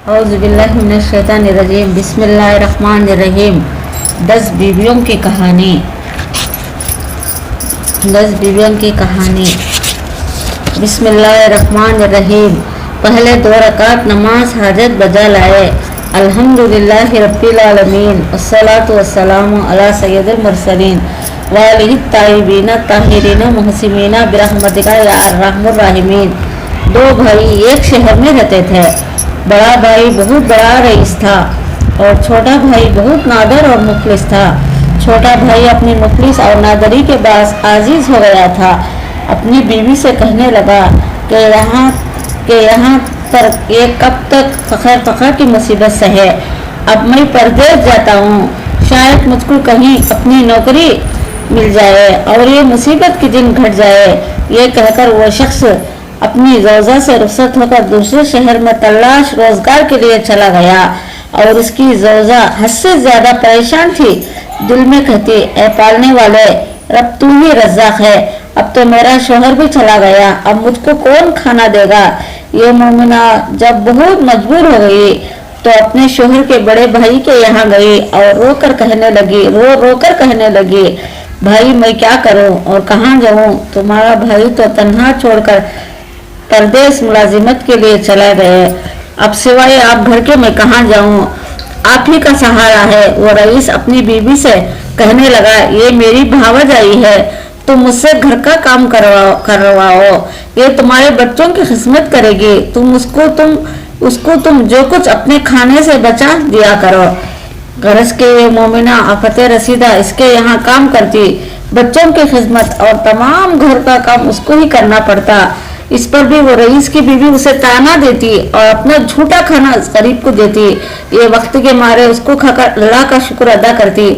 औज़ुबिल्लाहिमिनश्शैतानिर्रजीम बिस्मिल्लाहिर्रहमानिर्रहीम। 10 बीवियों की कहानी। 10 बीवियों की कहानी। बिस्मिल्लाहिर्रहमानिर्रहीम। पहले 2 रकात नमाज हाजत बजा लाए। अल्हम्दुलिल्लाहि रब्बिल आलमीन वस्सलातु वस्सलामु अला सय्यिदिल मुरसलीन व आलिहि ताय्यबीन ताहिरीन मुहसिनीन बिरहमतिका या अर्हमुर राहिमीन। 2 भाई एक शहर में रहते थे। बड़ा भाई बहुत बड़ा रईस था और छोटा भाई बहुत नादर और मुखलिस था। छोटा भाई अपनी मुखलिस और नादरी के बाद आजीज हो गया था। अपनी बीवी से कहने लगा कि यहाँ पर ये कब तक फखर की मुसीबत सहे। अब मैं परदेश जाता हूँ, शायद मुझको कहीं अपनी नौकरी मिल जाए और ये मुसीबत के दिन घट जाए। ये कहकर वो शख्स अपनी ज़ौजा से रुखसत होकर दूसरे शहर में तलाश रोजगार के लिए चला गया और उसकी ज़ौजा हद से ज्यादा परेशान थी। दिल में कहती, ए पालने वाले रब तू ही रज़्ज़ाक़ है, अब तो मेरा शोहर भी चला गया, अब मुझको कौन खाना देगा। ये मोमिना जब बहुत मजबूर हो गई तो अपने शोहर के बड़े भाई के यहाँ गई और रो कर कहने लगी, भाई मैं क्या करूं और कहाँ जाऊं। तुम्हारा भाई तो तन्हा छोड़कर परदेश मुलाजिमत के लिए चला गए। अब सिवाय आप घर के मैं कहाँ जाऊं, आप ही का सहारा है। वो रईस अपनी बीवी से कहने लगा, ये मेरी भावजाई है, तुम मुझसे घर का काम करवाओ, ये तुम्हारे बच्चों की खिदमत करेगी, तुम उसको जो कुछ अपने खाने से बचा दिया करो। गरज के ये मोमिना आफत रसीदा इसके यहाँ काम करती, बच्चों की खिदमत और तमाम घर का काम उसको ही करना पड़ता। इस पर भी वो रईस की बीवी उसे ताना देती और अपना झूठा खाना गरीब को देती। ये वक्त के मारे उसको खाकर अल्लाह का शुक्र अदा करती।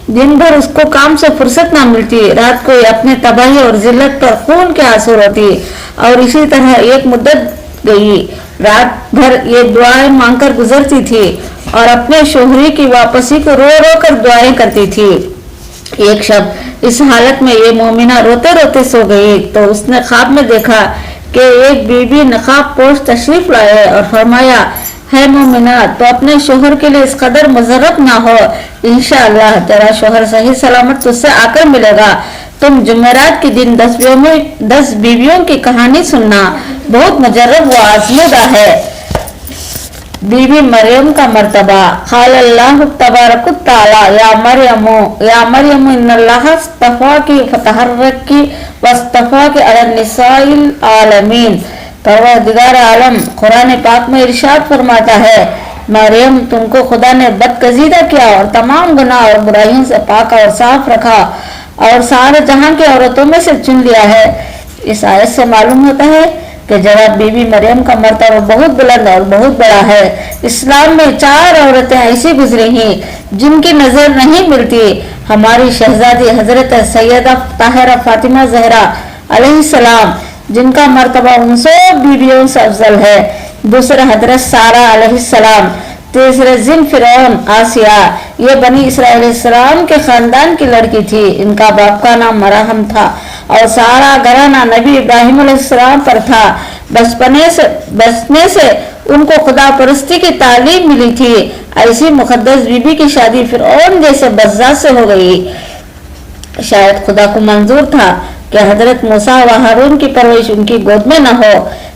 दिन भर उसको काम से फुर्सत ना मिलती, रात को अपने तबाही और जिल्लत पर खून के आंसू रोती। और इसी तरह एक मुद्दत गई, रात भर ये दुआएं मांगकर गुजरती थी और अपने शोहरी की वापसी को रो रो कर दुआएं करती थी। एक शब इस हालत में ये मोमिना रोते रोते सो गई तो उसने ख्वाब में देखा कि एक बीबी नकाब पोश तशरीफ लाए और फरमाया, है मोमिना तो अपने शोहर के लिए इस कदर मुजर्रब ना हो, इंशाअल्लाह तेरा शोहर सही सलामत तुझसे आकर मिलेगा। तुम जुमेरात के दिन 10 बीवियों की कहानी सुनना, बहुत मुजर्रब व आज़मूदा है। बीबी मरियम का मर्तबा। क़ाल अल्लाहु तबारक व तआला या मरियम इन्नल्लाह अस्तफ़ाकी फतहर्रकी वस्तफ़ाकी अला निसाइल आलमीन। परवरदिगार आलम कुरान पाक में इरशाद फरमाता है, मरियम तुमको खुदा ने बदकजीदा किया और तमाम गुनाह और बुराइयों से पाक और साफ रखा और सारे जहां की औरतों में से चुन लिया है। इस आयत से मालूम होता है कि जनाब बीबी मरियम का मर्तबा बहुत बुलंद और बहुत बड़ा है। इस्लाम में 4 औरतें ऐसी गुजरी हैं जिनकी नजर नहीं मिलती। हमारी शहजादी हजरत सैयदा ताहिरा फातिमा ज़हरा अलैहिस्सलाम, जिनका मर्तबा उन सब बीवियों से अफजल है। दूसरे हजरत सारा अलैहिस्सलाम, तीसरे जिन फिरौन आसिया, ये बनी इसराइल के खानदान की लड़की थी। इनका बाप का नाम मराहम था और सारा घराना नबी इब्राहिम अलैहिस्सलाम पर था। बचपने से उनको खुदा परस्ती की तालीम मिली थी। ऐसी मुकद्दस बीबी की शादी फिरौन जैसे बज़्ज़ात से हो गई। शायद खुदा को मंजूर था कि हजरत मूसा व हारून की परवरिश उनकी गोद में न हो,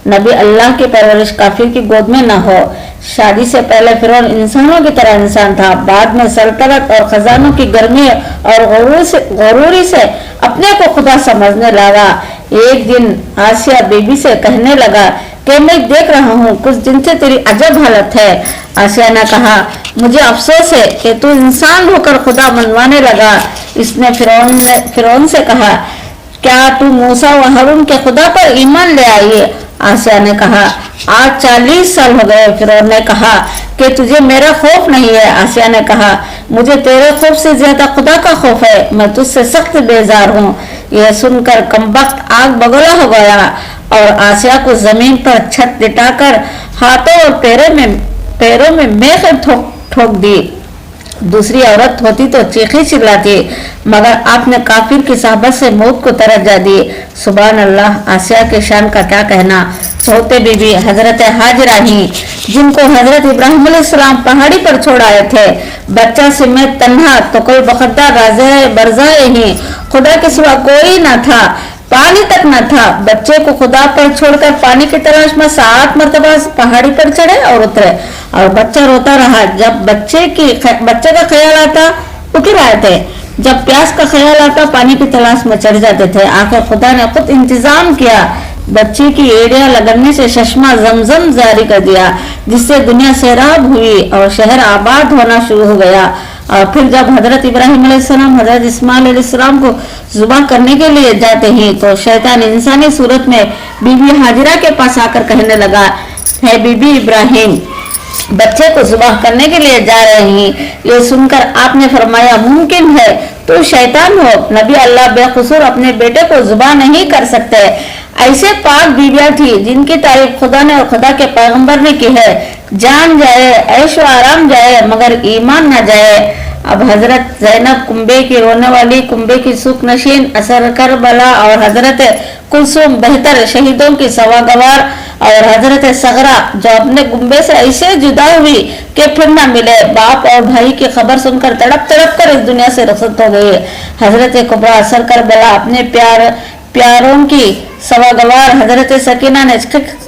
नबी अल्लाह की परवरिश काफिर की गोद में न हो। शादी से पहले फिरौन इंसानों की तरह इंसान था, बाद में सल्तनत और खजानों की गर्मी और गरूरी से अपने को खुदा समझने लगा। एक दिन आसिया बीबी से कहने लगा कि मैं देख रहा हूँ कुछ दिन से तेरी अजब हालत है। आसिया ने कहा, मुझे अफसोस है कि तू इंसान होकर खुदा मनवाने लगा। इसने फिरौन से कहा, क्या तू मूसा व हारून के खुदा पर ईमान ले आई। आसिया ने कहा, आज 40 साल हो गए। फिरौन ने कहा कि तुझे मेरा खौफ नहीं है। आसिया ने कहा, मुझे तेरे खौफ से ज्यादा खुदा का खौफ है, मैं तुझसे सख्त बेजार हूँ। यह सुनकर कमबख्त आग बगोला हो गया और आसिया को जमीन पर छत लिटाकर हाथों और पैरों में मेख ठोक दी। दूसरी औरत होती तो चीखी चिल्लाती, मगर आपने काफिर की साहबत से मौत को तरज्जा दी। सुभान अल्लाह। आसिया के शान का क्या कहना। चौथे बीबी हजरत हाजरा ही, जिनको हजरत इब्राहिम अलैहिस्सलाम पहाड़ी पर छोड़ आए थे, बच्चा समेत तन्हा, तो कोई बखतदार राज़े बरज़ाए ही, खुदा के सिवा कोई न था, पानी तक न था। बच्चे को खुदा पर छोड़कर पानी की तलाश में 7 मरतबा पहाड़ी पर चढ़े और उतरे, और बच्चा रोता रहा। जब बच्चे का ख्याल आता उठ रहे थे, जब प्यास का ख्याल आता पानी की तलाश में चढ़ जाते थे। आखिर खुदा ने खुद इंतजाम किया, बच्चे की एड़ियां लगने से चश्मा जमजम जारी कर दिया, जिससे दुनिया सैराब हुई और शहर आबाद होना शुरू हो गया। और फिर जब हजरत इब्राहिम अलैहिस्सलाम हजरत इस्माइल अलैहिस्सलाम को जुबा करने के लिए जाते हैं, तो शैतान इंसानी सूरत में बीबी हाजिरा के पास आकर कहने लगा, है बीबी इब्राहिम, बच्चे को जुबाह करने के लिए जा रहे हैं। ये सुनकर आपने फरमाया, मुमकिन है तो शैतान हो, नबी अल्लाह बेकसूर अपने बेटे को जुबाह नहीं कर सकते। ऐसे पाक बीबियां थी जिनकी तारीफ खुदा ने और खुदा के पैगंबर ने की है। जान जाए, ऐशो आराम जाए, मगर ईमान न जाए। अब हजरत जैनब कुंबे की रोने वाली, कुंबे की सुख नशीन, असर करबला, और हजरत कुलसुम बेहतर शहीदों की सवागवार, और हजरत सगरा जो अपने गुम्बे से ऐसे जुदा हुई कि फिर न मिले। बाप और भाई की खबर सुनकर तड़प तड़प कर इस दुनिया से रखसत हो गई। हजरत कुबरा असर करबला अपने प्यारों की सवागवार हजरत सकीना ने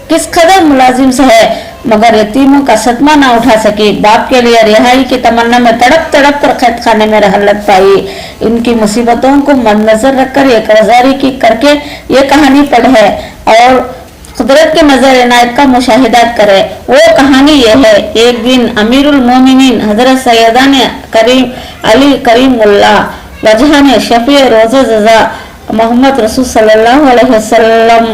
किस कदर मुलाजिम से है, मगर यतीमों का सदमा ना उठा सकी। बाप के लिए रिहाई की तमन्ना में तड़प तड़प कर कैद खाने में रहलत पाई। इनकी मुसीबतों को मद्देनजर रखकर ये कर्जदारी की करके ये कहानी पढ़े और कुदरत के नजर इनायत का मुशाहिदात करे। वो कहानी ये है, एक दिन अमीरुल मोमिनीन हजरत सैयदाने अली करीमुल्लाह वजह ने शफी रोज़े जज़ा मोहम्मद रसूल सल्लल्लाहु अलैहि वसल्लम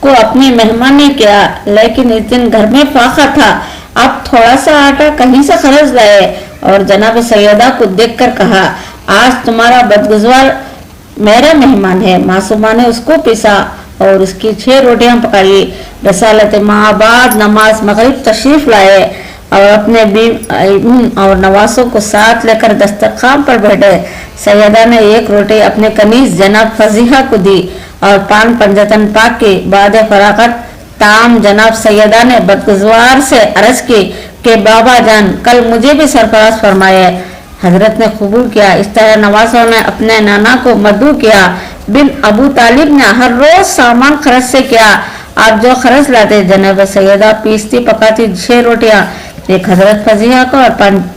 को अपनी मेहमानी किया, लेकिन इस दिन घर में फाका था। आप थोड़ा सा आटा कहीं से खर्च लाए और जनाब सैयदा को देखकर कहा, आज तुम्हारा बदगुज़ार मेरा मेहमान है। मासूमा ने उसको पीसा और उसकी 6 रोटियां पकाई। रसालत माबाद नमाज मगरिब तशरीफ लाए और अपने और नवासों को साथ लेकर दस्तरखान पर बैठे। सैयदा ने 1 रोटी अपने कनीज जनाब फजीहा को दी और पान पंजतन पाक की। बाद फरागत ताम जनाब सैयदा ने बदगुज़ार से अर्ज की कि बाबा जान, कल मुझे भी सरफराज फरमाए। हजरत ने कबूल किया। इस तरह नवासों ने अपने नाना को मदू किया। बिन अबू तालिब ने हर रोज सामान खर्च से किया। आप जो खर्च लाते, जनाब सैयदा पीसती पकाती 6 रोटियां, एक हजरत फजीहा को और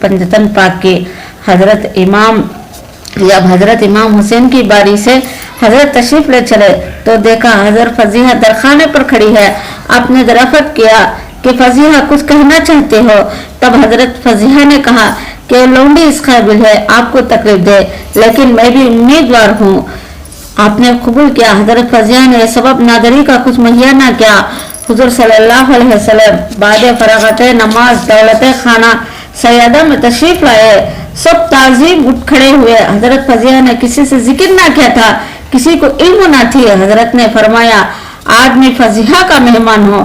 पंजतन पाक की। जब हजरत इमाम हुसैन की बारी से हजरत तशरीफ ले चले तो देखा हजरत फजीहा दरखाने पर खड़ी है। आपने दरख्त किया कि फजीहा कुछ कहना चाहते हो। तब हजरत फजीहा ने कहा कि लौंडी इस काबिल है आपको तकलीफ दे, लेकिन मैं भी उम्मीदवार हूँ। आपने कबूल किया। हजरत फजीहा ने सबब नादरी का कुछ मुहैया न किया। हुजूर सल्लल्लाहु अलैहि वसल्लम बाद फरागत नमाज दौलत खाना सैयदा में तशरीफ लाए। सब ताजीब उठ खड़े हुए। हजरत फजीहा ने किसी से जिक्र ना किया था, किसी को इल्म ना थी। हजरत ने फरमाया, आज मैं फजीहा का मेहमान हूँ।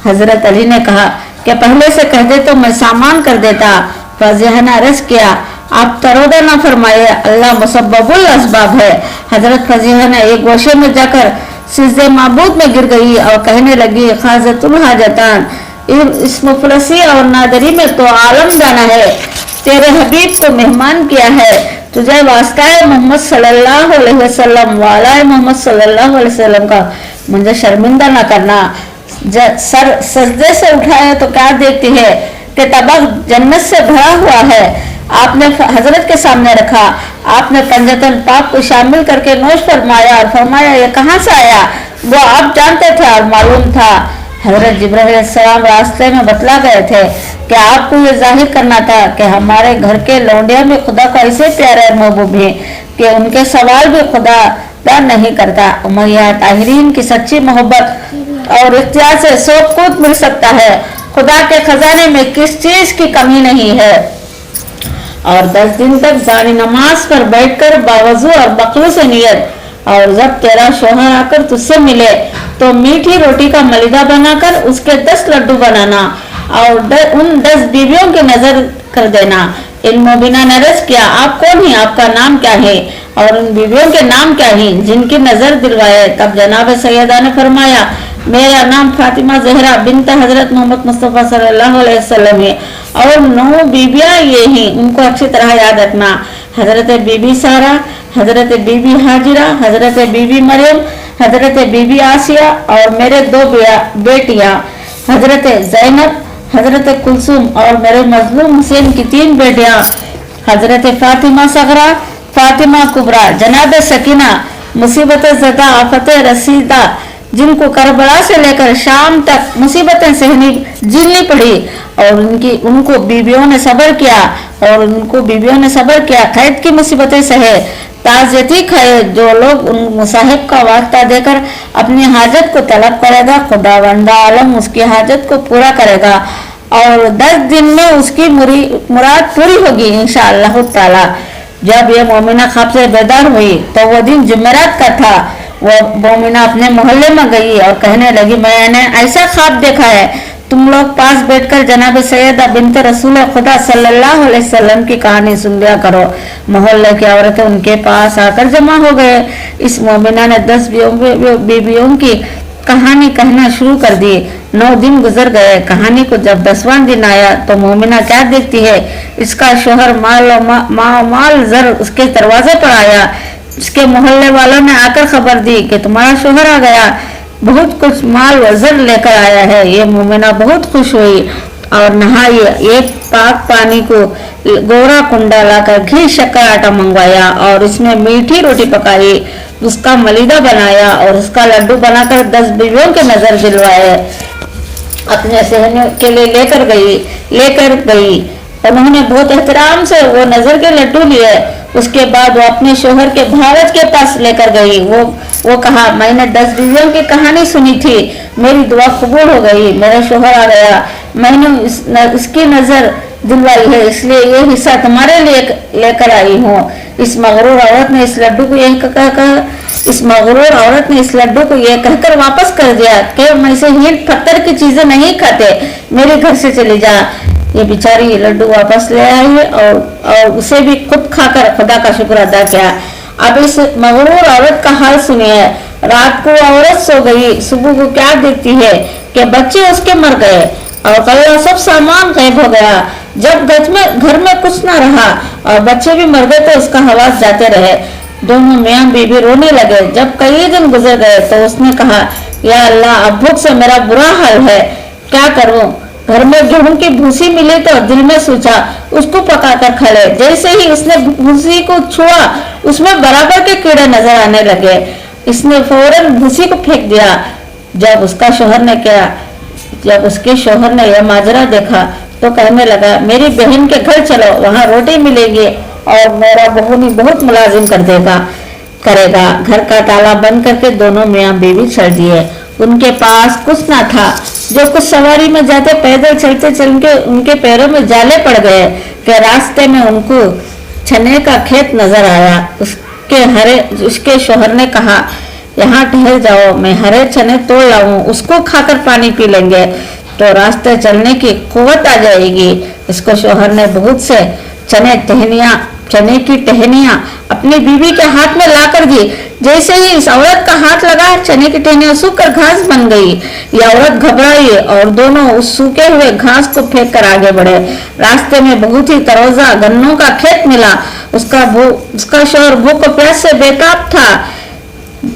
हजरत अली ने कहा कि पहले से कह दे तो मैं सामान कर देता। फजीहा ने अर्ज किया, आप तरोदा ना फरमाए, अल्लाह मुसब्बबुल असबाब है। हजरत फजीहा ने एक गोशे में जाकर सिजदे माबूद में गिर गई और कहने लगी, खाजतुल हाजतान, इस मुफलसी और नादरी में तो आलम जाना है। तेरे हबीब को मेहमान किया है, तुझे वास्ता मोहम्मद सल्लल्लाहु अलैहि वसल्लम वाला मोहम्मद सल्लल्लाहु अलैहि वसल्लम का मुझे शर्मिंदा ना करना। सर सजदे से उठाए तो क्या देखती है कि तबक जन्नत से भरा हुआ है। आपने हजरत के सामने रखा। आपने पंजतन पाक को शामिल करके नोश फरमाया और फरमाया, ये कहाँ से आया? वो आप जानते थे और मालूम था। हजरत जिब्राइल अलैहिस्सलाम रास्ते में बतला गए थे कि आपको ये जाहिर करना था कि हमारे घर के लौंडिया में खुदा को ऐसे प्यारे महबूब है कि उनके सवाल भी खुदा नहीं करता। उमैया ताहिरीन की सच्ची मोहब्बत और इख्तियार से सब कुछ मिल सकता है। खुदा के खजाने में किस चीज की कमी नहीं है। और 10 दिन तक जानी नमाज पर बैठकर बावजू और बकलू से नियत, और जब तेरा शोहर आकर तुझसे मिले तो मीठी रोटी का मलिदा बनाकर उसके 10 लड्डू बनाना और उन 10 बीवियों की नजर कर देना। इन मोमिना ने अर्ज किया, आप कौन हैं, आपका नाम क्या है और उन बीवियों के नाम क्या हैं जिनकी नजर दिलवाए। तब जनाब सैयदा ने फरमाया, मेरा नाम फातिमा जहरा बिनत हजरत मोहम्मद मुस्तफ़ा सल्लल्लाहु अलैहि वसल्लम है और 9 बीबियां ये हैं, उनको अच्छी तरह याद रखना। हजरत बीबी सारा, हजरत बीबी हाजिरा, हजरत बीबी मरियम, हजरत बीबी आसिया और मेरे 2 बेटियां हजरत जैनब, हजरत कुलसुम और मेरे मजलूम हुसैन की 3 बेटियां हजरत फातिमा सगरा, फातिमा कुबरा, जनाब सकीना, मुसीबत ज़दा आफत रसीदा, जिनको करबला से लेकर शाम तक मुसीबतें झेलनी पड़ी और उनको बीवियों ने सब्र किया और उनको बीवियों ने सब्र किया, कैद की मुसीबतें सहे, ताज़ियती खाए। जो लोग उन मुसाहिब का वास्ता देकर अपनी हाजत को तलब करेगा, खुदावंदा आलम उसकी हाजत को पूरा करेगा और 10 दिन में उसकी मुराद पूरी होगी इंशाअल्लाह ताला। जब ये मोमिना ख्वाब से बेदार हुई तो वो दिन जुमेरात का था। वो मोमिना अपने मोहल्ले में गई और कहने लगी, मैंने ऐसा ख्वाब देखा है, तुम लोग पास बैठकर जनाब सैयदा बिनत रसूल खुदा सल्लल्लाहु अलैहि वसल्लम की कहानी सुन लिया करो। मोहल्ले की औरतें उनके पास आकर जमा हो गए। इस मोमिना ने 10 बीवियों की कहानी कहना शुरू कर दी। 9 दिन गुजर गए। कहानी को जब 10वां दिन आया तो मोमिना क्या देखती है, इसका शोहर माल जर उसके दरवाजे पर आया। इसके मोहल्ले वालों ने आकर खबर दी कि तुम्हारा शोहर आ गया, बहुत कुछ माल वजर लेकर आया है। ये मोमिना बहुत खुश हुई और नहाई। एक पाक पानी को गोरा कुंडा लाकर घी शक्कर आटा मंगवाया और इसमें मीठी रोटी पकाई, उसका मलीदा बनाया और उसका लड्डू बनाकर 10 बीवियों के नजर दिलवाए। अपने सहने के लिए लेकर गई। उन्होंने बहुत एहतराम से वो नजर के लड्डू लिए। उसके बाद वो अपने शोहर के भावज के पास लेकर गई। वो कहा, मैंने 10 बीवियों की कहानी सुनी थी, मेरी दुआ कबूल हो गई, मेरा शोहर आ गया, मैंने इसकी नजर दिलवाई है, इसलिए ये हिस्सा तुम्हारे लिए लेकर आई हूँ। इस मगरूर औरत ने इस लड्डू को ये कहकर वापस कर दिया कि मैं से हीट पत्थर की चीजें नहीं खाते, मेरे घर से चली जा। ये बेचारी ये लड्डू वापस ले आई है और उसे भी खुद खाकर खुदा का शुक्र अदा किया। अब इस मगरूर औरत का हाल सुनिए। रात को औरत सो गई, सुबह को क्या देखती है कि बच्चे उसके मर गए और कल सब सामान गायब हो गया। जब घर में कुछ ना रहा और बच्चे भी मर गए तो उसका हवास जाते रहे। दोनों मियाँ बीबी रोने लगे। जब कई दिन गुजर गए तो उसने कहा, या अल्लाह, अब भूख से मेरा बुरा हाल है, क्या करूं? घर में गेहूं की भूसी मिली तो दिल में सोचा उसको पकाकर खा ले। जैसे ही उसने भूसी को छुआ उसमें बराबर के कीड़े नजर आने लगे। इसने फौरन भूसी को फेंक दिया। जब उसके शोहर ने यह माजरा देखा तो कहने लगा, मेरी बहन के घर चलो, वहां रोटी मिलेगी और मेरा बहूनी बहुत मुलाजिम करेगा। घर का ताला बंद करके दोनों मियाँ बीवी चल दिए। उनके पास कुछ ना था। जो कुछ सवारी में जाते पैदल चलते उनके पैरों में जाले पड़ गए कि रास्ते में उनको चने का खेत नजर आया। उसके शोहर ने कहा, यहाँ ठहर जाओ, मैं हरे चने तोड़ लाऊं, उसको खाकर पानी पी लेंगे तो रास्ते चलने की कुव्वत आ जाएगी। इसको शोहर ने बहुत से चने की टहनियां अपनी बीवी के हाथ में लाकर दी। जैसे ही इस औरत का हाथ लगा, चने की टहनियां सूखकर घास बन गई। यह औरत घबराई और दोनों उस सूखे हुए घास को फेंक कर आगे बढ़े। रास्ते में बहुत ही तरोजा गन्नों का खेत मिला। उसका शोहर भूख प्यास से बेताब था,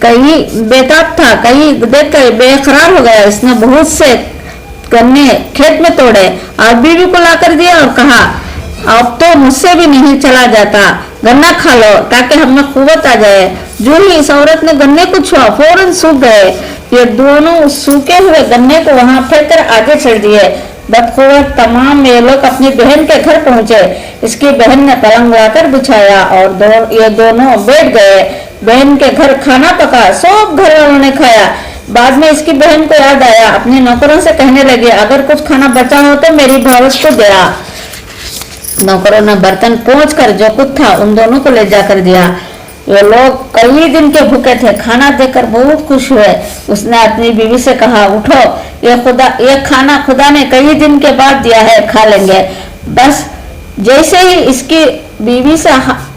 कहीं देखकर बेकरार हो गया। इसने बहुत से गन्ने खेत में तोड़े और बीवी को लाकर दिया और कहा, अब तो मुझसे भी नहीं चला जाता, गन्ना खा लो ताकि हमें कुव्वत आ जाए। जो ही इस औरत ने गन्ने को छुआ फौरन सूख गए। ये दोनों सूखे हुए गन्ने को वहां फेंक कर आगे चल दिए। बदकुव्वत तमाम ये लोग अपनी बहन के घर पहुंचे। इसकी बहन ने पलंग लाकर बिछाया और ये दोनों बैठ गए। बहन के घर खाना पका, सब घर वालों ने खाया। बाद में इसकी बहन को याद आया, अपने नौकरों से कहने लगे, अगर कुछ खाना बचा हो तो मेरी भावज को दिया। नौकरों ने बर्तन पहुंचकर जो कुछ था उन दोनों को ले जाकर दिया। ये लोग कई दिन के भूखे थे, खाना देकर बहुत खुश हुए। उसने अपनी बीवी से कहा, उठो, ये खाना खुदा ने कई दिन के बाद दिया है, खा लेंगे। बस जैसे ही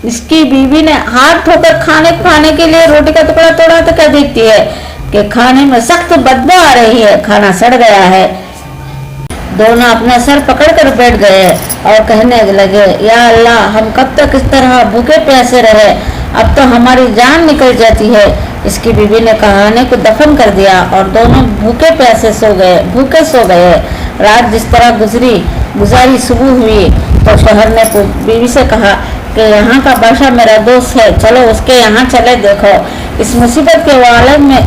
इसकी बीवी ने हाथ धोकर खाने के लिए रोटी का टुकड़ा तोड़ा तो क्या देखती है कि खाने में सख्त बदबू आ रही है, खाना सड़ गया है। दोनों अपना सर पकड़कर बैठ गए और कहने लगे, या अल्लाह, हम कब तक इस तरह भूखे प्यासे रहे, अब तो हमारी जान निकल जाती है। इसकी बीवी ने कहानी को दफन कर दिया और दोनों भूखे सो गए। रात जिस तरह गुजारी सुबह हुई तो शोहर ने बीवी से कहा कि यहाँ का बादशाह मेरा दोस्त है, चलो उसके यहाँ चले, देखो इस मुसीबत के वालम में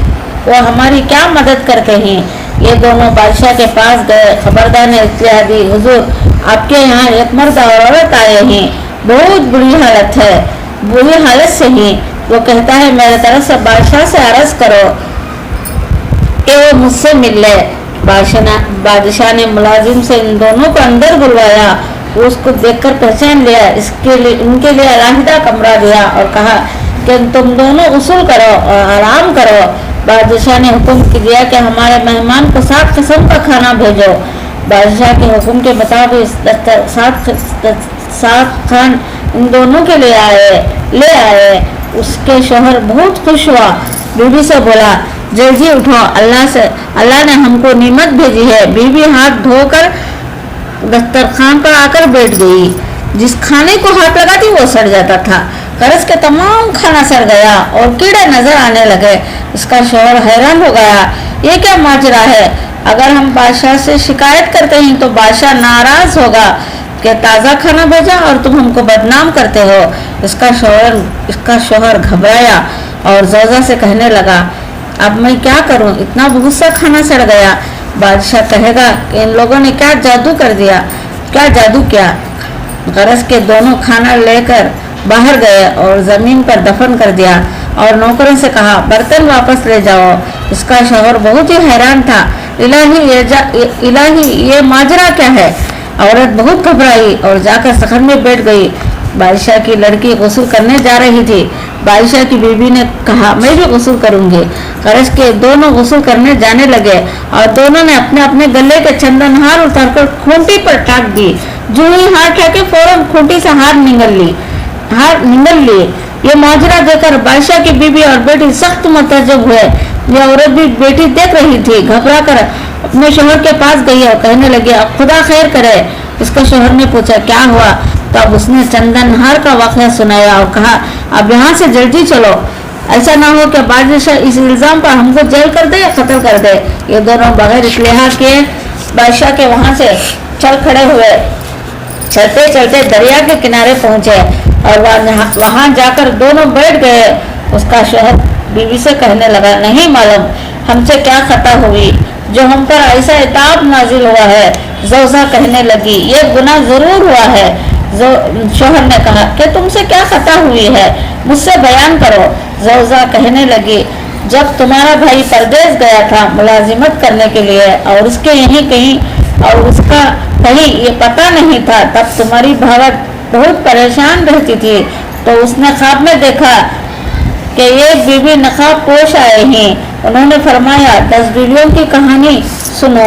वो हमारी क्या मदद करके ही। ये दोनों बादशाह के पास गए। खबरदार ने इत्तला दी, हुजूर आपके यहाँ एक मर्द और औरत आए हैं, बहुत बुरी हालत से ही। वो कहता है मेरे तरफ से बादशाह से अर्ज करो कि वो मुझसे मिल ले। बादशाह ने मुलाजिम से इन दोनों को अंदर बुलवाया। वो उसको देखकर पहचान लिया, उनके लिए अलहदा कमरा दिया और कहा कि तुम दोनों गुस्ल करो और आराम करो। बादशाह ने हुक्म दिया कि हमारे मेहमान को 7 किस्म का खाना भेजो। बादशाह के हुक्म के मुताबिक 7 खान इन दोनों के ले आए। उसके शोहर बहुत खुश हुआ, बीवी से बोला, जल्दी उठो, अल्लाह ने हमको निमत भेजी है। बीवी हाथ धोकर दस्तरखान पर आकर बैठ गई। जिस खाने को हाथ लगाती वो सड़ जाता था। कर्ज के तमाम खाना सड़ गया और कीड़े नजर आने लगे। इसका शोहर हैरान हो गया, ये क्या माजरा है? अगर हम बादशाह से शिकायत करते हैं तो बादशाह नाराज होगा कि ताज़ा खाना भेजा और तुम हमको बदनाम करते हो। इसका शोहर घबराया और जोजा से कहने लगा, अब मैं क्या करूं, इतना बहुत सा खाना सड़ गया। बादशाह कहेगा कि इन लोगों ने क्या जादू किया। गरज के दोनों खाना लेकर बाहर गए और जमीन पर दफन कर दिया और नौकरों से कहा, बर्तन वापस ले जाओ। इसका शोहर बहुत ही हैरान था, इलाही ये माजरा क्या है? औरत बहुत घबराई और जाकर सखर में बैठ गई। बादशाह की लड़की गुस्ल करने जा रही थी। बादशाह की बीवी ने कहा, मैं भी गुस्ल करूंगी। गरज के दोनों गुस्ल करने जाने लगे और दोनों ने अपने अपने गले के चंदन हार उतारकर खूंटी पर टाक दी। जो ही हार टाके फौरन खूंटी से हार निगल लिए। ये माजरा देखकर बादशाह की बीवी और बेटी सख्त मुतअज्जब हुए। ये औरत भी बेटी देख रही थी, घबरा कर अपने शोहर के पास गई और कहने लगी, अब खुदा खैर करे। इसका शोहर ने पूछा, क्या हुआ? तब उसने चंदनहार का वाक़या सुनाया और कहा, अब यहाँ से जल्दी चलो, ऐसा ना हो कि बादशाह इस इल्जाम पर हमको जेल कर दे या कत्ल कर दे। ये दोनों बगैर इत्तला के बादशाह के वहाँ से चल खड़े हुए। चलते चलते दरिया के किनारे पहुंचे और वहाँ जाकर दोनों बैठ गए। उसका शोहर बीवी से कहने लगा, नहीं मालूम हमसे क्या खता हुई जो हम पर ऐसा इताब नाजिल हुआ है। जोजा कहने लगी, ये गुनाह जरूर हुआ है। शोहर ने कहा कि तुमसे क्या खता हुई है, मुझसे बयान करो। जोजा कहने लगी, जब तुम्हारा भाई परदेश गया था मुलाजिमत करने के लिए और उसके यहीं कहीं और उसका कहीं ये पता नहीं था, तब तुम्हारी भावत बहुत परेशान रहती थी। तो उसने ख्वाब में देखा कि एक बीवी नकाब पोश आए हैं। उन्होंने फरमाया, 10 बीवियों की कहानी सुनो,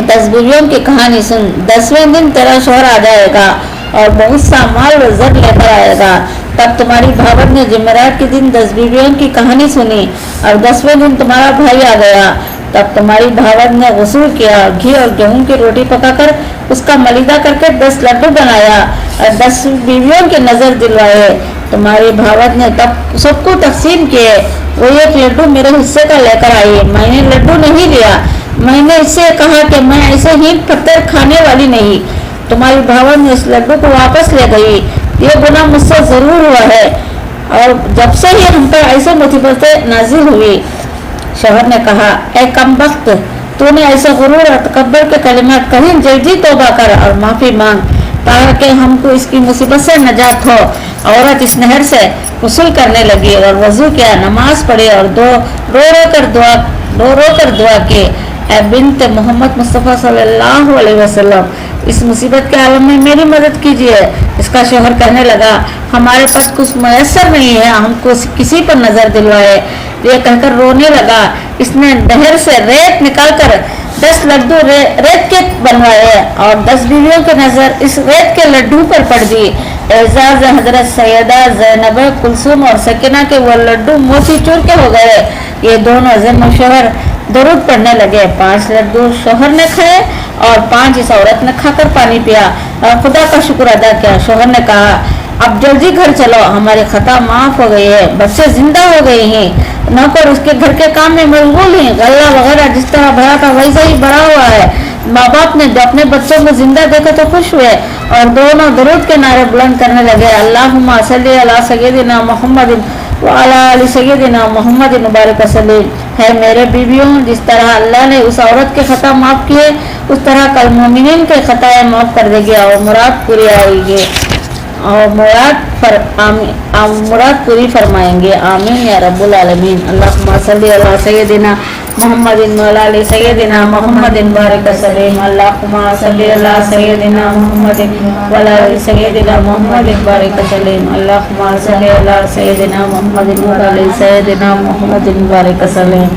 10 बीवियों की कहानी सुन। 10वें दिन तेरा शोहर आ जाएगा और बहुत सा माल व ज़र लेकर आएगा। तब तुम्हारी भावत ने जुमेरात के दिन 10 बीवियों की कहानी सुनी और 10वें दिन तुम्हारा भाई आ गया। तब तुम्हारी भावत ने गुस्ल किया, घी और गेहूं की रोटी पकाकर उसका मलीदा करके 10 लड्डू बनाया और 10 बीवियों की नजर दिलवाए। तुम्हारी भावत ने तब सबको तकसीम किए। वो एक लड्डू मेरे हिस्से का लेकर आई। मैंने लड्डू नहीं लिया, मैंने इससे कहा कि मैं ऐसे ही पत्थर खाने वाली नहीं। तुम्हारी भावत ने इस लड्डू को वापस ले गई। ये गुनाह मुझसे जरूर हुआ है और जब से ही हम पर ऐसे मुसीबतें नाजिल हुई। शोहर ने कहा, ए कमबख्त, तूने ऐसे गुरूर और तकब्बर के कलिमात कहीं, जल्दी तौबा कर और माफी मांग ताकि हमको इसकी मुसीबत से नजात हो। औरत इस नहर से गुस्ल करने लगी और वजू किया, नमाज पढ़ी और रो रो कर दुआ की, ए बिन्त मोहम्मद मुस्तफ़ा सल्लल्लाहु अलैहि वसल्लम, इस मुसीबत के आलम में मेरी मदद कीजिए। इसका शोहर कहने लगा, हमारे पास कुछ मैसर नहीं है, हमको किसी पर नजर दिलवाए। ये कहकर रोने लगा। इसने नहर से रेत निकालकर 10 लड्डू रेत के बनवाए और 10 बीवियों की नजर इस रेत के लड्डू पर पड़ दी। एजाज हजरत सैयदा ज़ैनब, कुलसूम और सकीना के वो लड्डू मोती चूर के हो गए। ये दोनों ज़िम्म शोहर दरूद पढ़ने लगे। 5 लड्डू शोहर ने खाए और 5 इस औरत ने खाकर पानी पिया और खुदा का शुक्र अदा किया। शोहर ने कहा, अब जल्दी घर चलो, हमारी खता माफ हो गई है, बच्चे जिंदा हो गए हैं, नौकर उसके घर के काम में मशगूल हैं, गल्ला वगैरह जिस तरह भरा था वैसा ही भरा हुआ है। माँ बाप ने अपने बच्चों को जिंदा देखा तो खुश हुए और दोनों दरूद के नारे बुलंद करने लगे। अल्लाहुम्मा सल्ली अला सय्यदिना मुहम्मदिन व अला आलि सय्यदिना मुहम्मदिन मुबारक वसल्लम। है मेरे बीवियों, जिस तरह अल्लाह ने उस औरत के खता माफ किए उस तरह कल मोमिनीन के खताएं माफ कर देगी और मुराद पूरी आएगी और मुराद पूरी फरमाएंगे। आमीन या रब्बुल आलमीन। अल्लाहुम्मा सल्ली अला सय्यदिना मुहम्मदिन व अला आलि सय्यदिना मुहम्मदिन मुबारक वसल्लम। अल्लाहुम्मा सल्ली अला सय्यदिना मुहम्मदिन व अला आलि सय्यदिना मुहम्मदिन मुबारक वसल्लम। अल्लाहुम्मा सल्ली अला सय्यदिना मुहम्मदिन व अला आलि सय्यदिना मुहम्मदिन मुबारक वसल्लम।